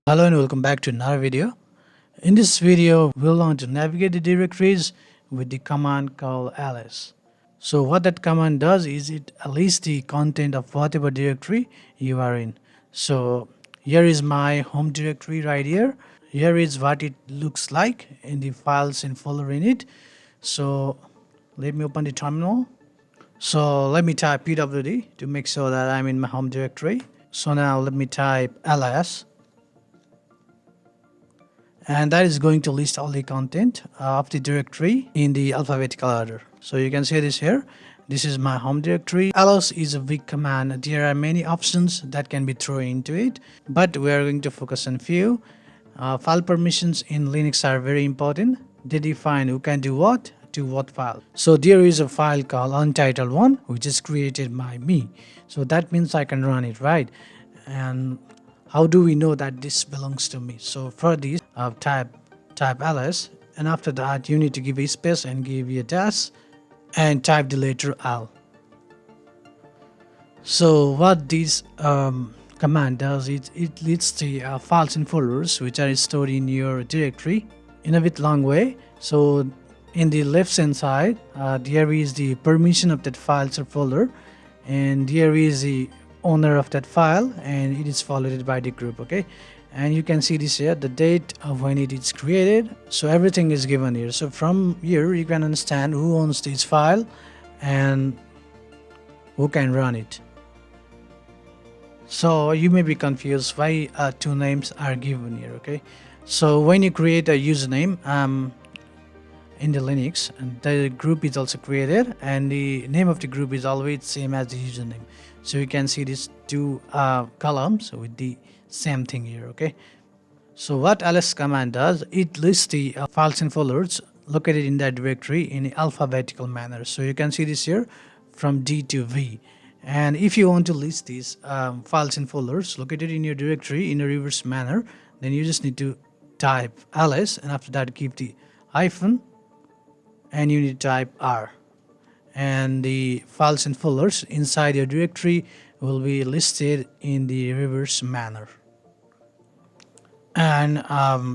Hello and welcome back to another video. In this video, we'll learn to navigate the directories with the command called ls. So what that command does is it lists the content of whatever directory you are in. So here is my home directory right here. Here is what it looks like in the files and folder in it. So let me open the terminal. So let me type pwd to make sure that I'm in my home directory. So now let me type ls. And that is going to list all the content of the directory in the alphabetical order. So you can see this here. This is my home directory. ls is a big command. There are many options that can be thrown into it, but we are going to focus on few. File permissions in Linux are very important. They define who can do what to what file. So there is a file called untitled1 which is created by me. So that means I can run it, right? And how do we know that this belongs to me? So for this, type ls, and after that you need to give a space and give a dash and type the letter L. So what this command does is it lists the files and folders which are stored in your directory in a bit long way. So in the left hand side, there is the permission of that files or folder, and there is the owner of that file, and it is followed by the group. Okay, and you can see this here, the date of when it is created. So everything is given here. So from here you can understand who owns this file and who can run it. So you may be confused why two names are given here. Okay, so when you create a username in the Linux, and the group is also created, and the name of the group is always same as the username. So you can see these two columns with the same thing here. Okay, so what ls command does, it lists the files and folders located in that directory in alphabetical manner. So you can see this here from D to V. And if you want to list these files and folders located in your directory in a reverse manner, then you just need to type ls, and after that give the hyphen, and you need to type R, and the files and folders inside your directory will be listed in the reverse manner. And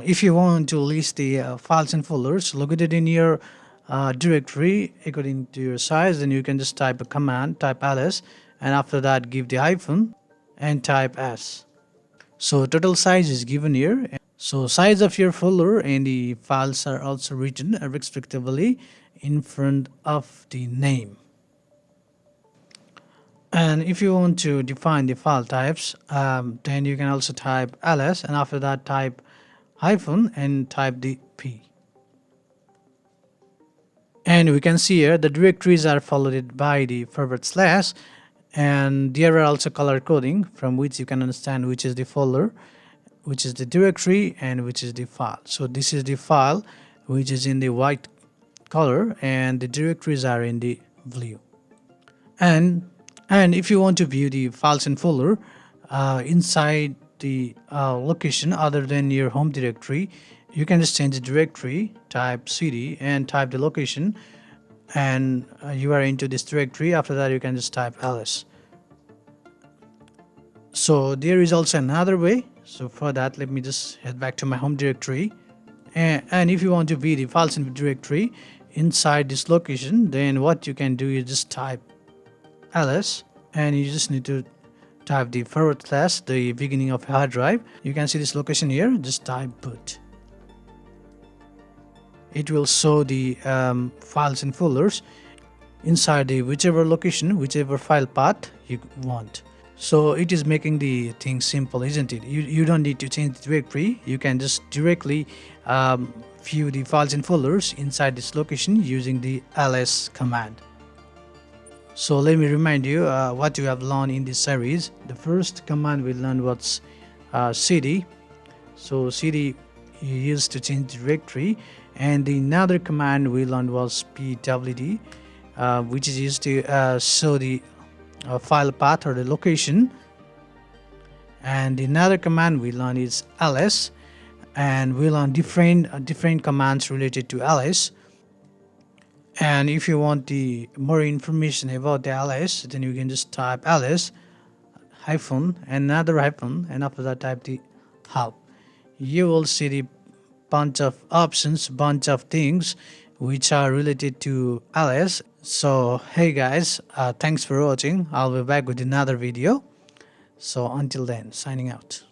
if you want to list the files and folders located in your directory according to your size, then you can just type a command, type ls, and after that give the hyphen and type s. So total size is given here. So size of your folder and the files are also written respectively in front of the name. And if you want to define the file types, then you can also type ls, and after that type hyphen and type the p. And we can see here the directories are followed by the forward slash, and there are also color coding from which you can understand which is the folder, which is the directory, and which is the file. So this is the file which is in the white color, and the directories are in the blue. And if you want to view the files and folder inside the location other than your home directory, you can just change the directory, type cd and type the location, and you are into this directory. After that you can just type ls. So there is also another way. So for that, let me just head back to my home directory, and if you want to view the files in the directory inside this location, then what you can do is just type ls, and you just need to type the forward slash, the beginning of a hard drive. You can see this location here, just type boot. It will show the files and folders inside the whichever location, whichever file path you want. So it is making the thing simple, isn't it? You don't need to change the directory. You can just directly view the files and folders inside this location using the ls command. So let me remind you what you have learned in this series. The first command we learned was cd. So cd you use to change the directory, and the another command we learned was pwd, which is used to show the file path or the location. And another command we learned is ls, and we learn different commands related to ls. And if you want the more information about the ls, then you can just type ls hyphen and another hyphen, and after that type the help. you will see the bunch of options, bunch of things which are related to ls. So hey guys, thanks for watching. I'll be back with another video. So until then, signing out.